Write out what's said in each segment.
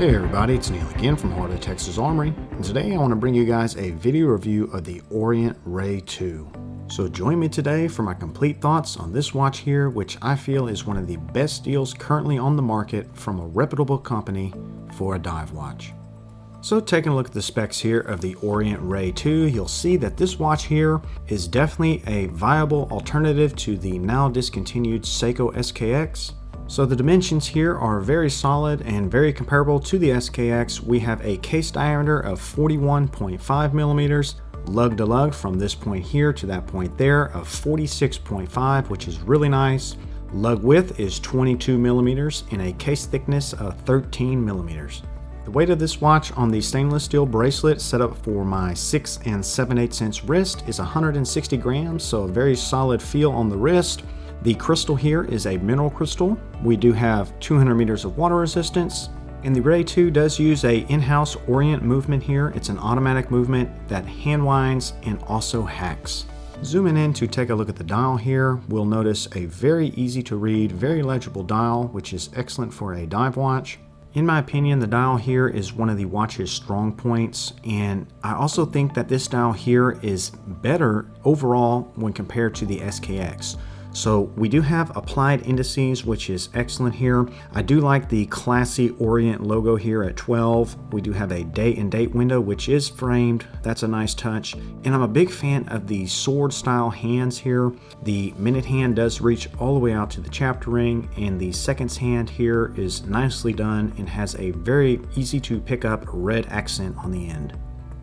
Hey everybody, it's Neil again from Heart of Texas Armory, and today I want to bring you guys a video review of the Orient Ray II. So join me today for my complete thoughts on this watch here, which I feel is one of the best deals currently on the market from a reputable company for a dive watch. So taking a look at the specs here of the Orient Ray II, you'll see that this watch here is definitely a viable alternative to the now discontinued Seiko SKX. So the dimensions here are very solid and very comparable to the SKX. We have a case diameter of 41.5 millimeters, lug to lug from this point here to that point there of 46.5, which is really nice. Lug width is 22 millimeters and a case thickness of 13 millimeters. The weight of this watch on the stainless steel bracelet set up for my 6 7/8" wrist is 160 grams, so a very solid feel on the wrist. The crystal here is a mineral crystal. We do have 200 meters of water resistance, and the Ray II does use a in-house Orient movement here. It's an automatic movement that hand winds and also hacks. Zooming in to take a look at the dial here, we'll notice a very easy to read, very legible dial, which is excellent for a dive watch. In my opinion, the dial here is one of the watch's strong points, and I also think that this dial here is better overall when compared to the SKX. So we do have applied indices, which is excellent here. I do like the classy Orient logo here at 12. We do have a date and date window, which is framed. That's a nice touch. And I'm a big fan of the sword style hands here. The minute hand does reach all the way out to the chapter ring, and the seconds hand here is nicely done and has a very easy to pick up red accent on the end.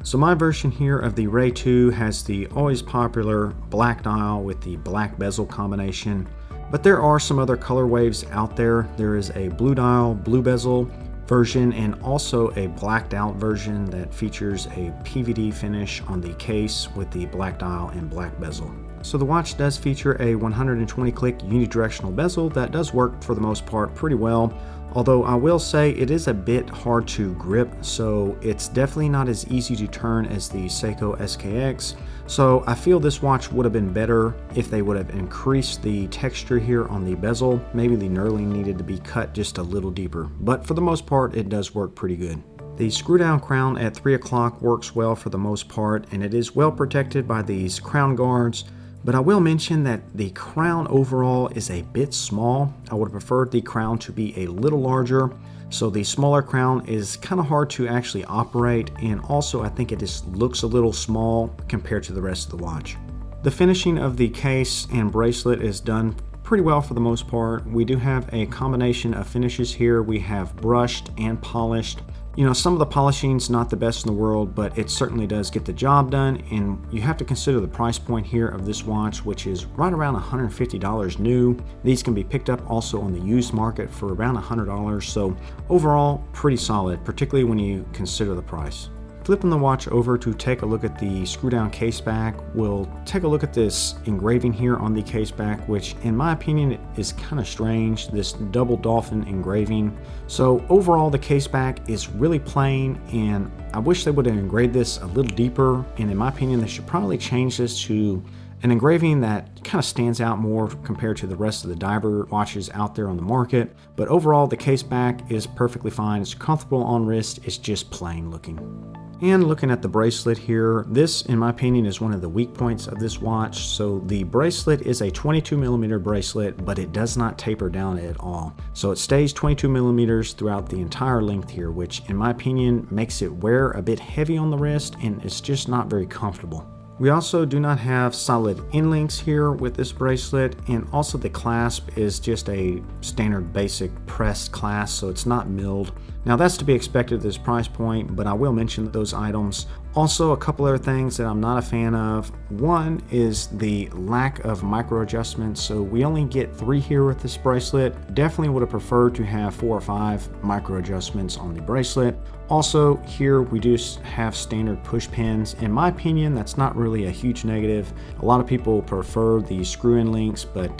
So my version here of the Ray II has the always popular black dial with the black bezel combination, but there are some other color waves out there. There is a blue dial, blue bezel version, and also a blacked out version that features a PVD finish on the case with the black dial and black bezel. So the watch does feature a 120 click unidirectional bezel that does work for the most part pretty well. Although I will say it is a bit hard to grip, so it's definitely not as easy to turn as the Seiko SKX. So I feel this watch would have been better if they would have increased the texture here on the bezel. Maybe the knurling needed to be cut just a little deeper, but for the most part it does work pretty good. The screw down crown at 3 o'clock works well for the most part, and it is well protected by these crown guards. But I will mention that the crown overall is a bit small. I would have preferred the crown to be a little larger. So the smaller crown is kind of hard to actually operate, and also I think it just looks a little small compared to the rest of the watch. The finishing of the case and bracelet is done pretty well for the most part. We do have a combination of finishes here. We have brushed and polished. You know, some of the polishing's not the best in the world, but it certainly does get the job done, and you have to consider the price point here of this watch, which is right around $150 new. These can be picked up also on the used market for around $100, so overall pretty solid, particularly when you consider the price. Flipping the watch over to take a look at the screw down case back, we'll take a look at this engraving here on the case back, which in my opinion is kind of strange, this double dolphin engraving. So overall the case back is really plain, and I wish they would have engraved this a little deeper, and in my opinion they should probably change this to an engraving that kind of stands out more compared to the rest of the diver watches out there on the market. But overall the case back is perfectly fine. It's comfortable on wrist, it's just plain looking. And looking at the bracelet here, this in my opinion is one of the weak points of this watch. So the bracelet is a 22 millimeter bracelet, but it does not taper down at all. So it stays 22 millimeters throughout the entire length here, which in my opinion makes it wear a bit heavy on the wrist, and it's just not very comfortable. We also do not have solid end links here with this bracelet, and also the clasp is just a standard basic pressed clasp, so it's not milled. Now that's to be expected at this price point, but I will mention those items. Also, a couple other things that I'm not a fan of. One is the lack of micro adjustments. So we only get 3 here with this bracelet. Definitely would have preferred to have 4 or 5 micro adjustments on the bracelet. Also, here we do have standard push pins. In my opinion, that's not really a huge negative. A lot of people prefer the screw-in links, but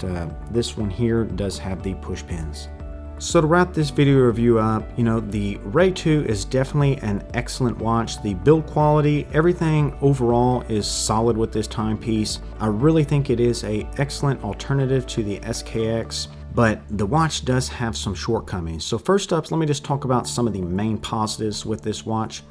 this one here does have the push pins. So to wrap this video review up, the Ray II is definitely an excellent watch. The build quality, everything overall is solid with this timepiece. I really think it is an excellent alternative to the SKX. but the watch does have some shortcomings. So first up, let me just talk about some of the main positives with this watch.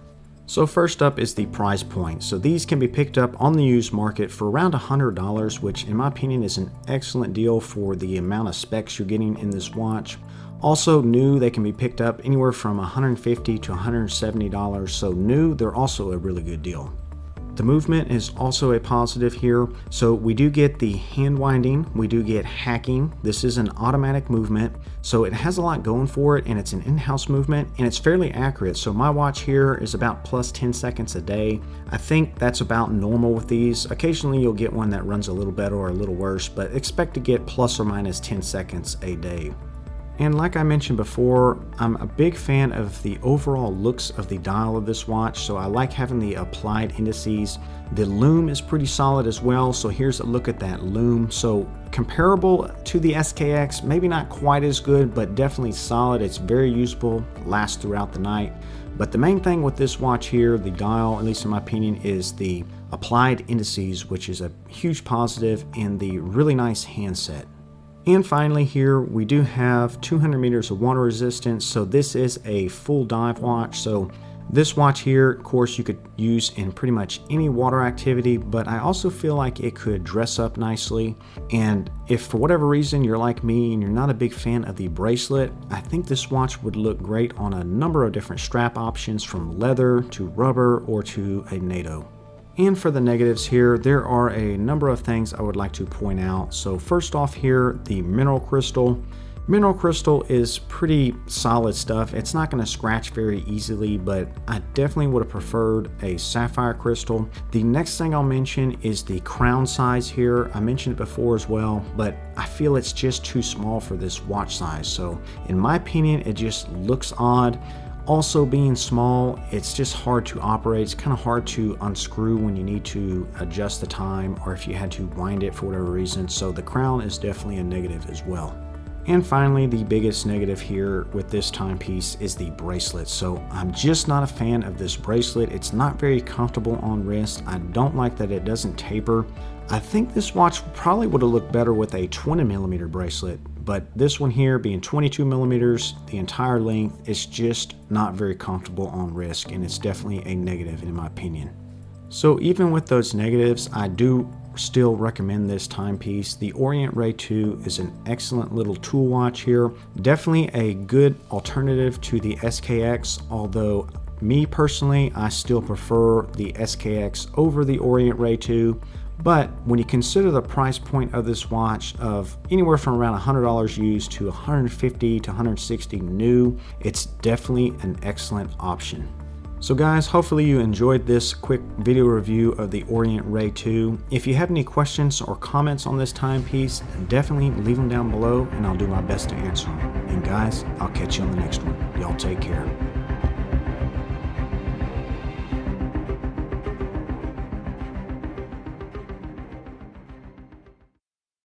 So first up is the price point. So these can be picked up on the used market for around $100, which in my opinion is an excellent deal for the amount of specs you're getting in this watch. Also new, they can be picked up anywhere from $150 to $170. So new, they're also a really good deal. The movement is also a positive here. So we do get the hand winding, we do get hacking. This is an automatic movement, so it has a lot going for it, and it's an in-house movement, and it's fairly accurate. So my watch here is about plus 10 seconds a day. I think that's about normal with these. Occasionally you'll get one that runs a little better or a little worse, but expect to get plus or minus 10 seconds a day. And like I mentioned before, I'm a big fan of the overall looks of the dial of this watch, so I like having the applied indices. The lume is pretty solid as well, so here's a look at that lume. So comparable to the SKX, maybe not quite as good, but definitely solid. It's very usable, lasts throughout the night. But the main thing with this watch here, the dial, at least in my opinion, is the applied indices, which is a huge positive, and the really nice handset. And finally here we do have 200 meters of water resistance, so this is a full dive watch. So this watch here, of course, you could use in pretty much any water activity, but I also feel like it could dress up nicely. And if for whatever reason you're like me and you're not a big fan of the bracelet, I think this watch would look great on a number of different strap options, from leather to rubber or to a NATO. And for the negatives here, there are a number of things I would like to point out. So first off here, the mineral crystal. Mineral crystal is pretty solid stuff. It's not going to scratch very easily, but I definitely would have preferred a sapphire crystal. The next thing I'll mention is the crown size here. I mentioned it before as well, but I feel it's just too small for this watch size. So in my opinion, it just looks odd. Also, being small, it's just hard to operate. It's kind of hard to unscrew when you need to adjust the time, or if you had to wind it for whatever reason. So the crown is definitely a negative as well. And finally, the biggest negative here with this timepiece is the bracelet. So I'm just not a fan of this bracelet. It's not very comfortable on wrist. I don't like that it doesn't taper. I think this watch probably would have looked better with a 20mm bracelet, but this one here being 22mm, the entire length, is just not very comfortable on wrist, and it's definitely a negative in my opinion. So even with those negatives, I do still recommend this timepiece. The Orient Ray II is an excellent little tool watch here. Definitely a good alternative to the SKX, although me personally, I still prefer the SKX over the Orient Ray II. But when you consider the price point of this watch of anywhere from around $100 used to $150 to $160 new, it's definitely an excellent option. So guys, hopefully you enjoyed this quick video review of the Orient Ray II. If you have any questions or comments on this timepiece, definitely leave them down below and I'll do my best to answer them. And guys, I'll catch you on the next one. Y'all take care.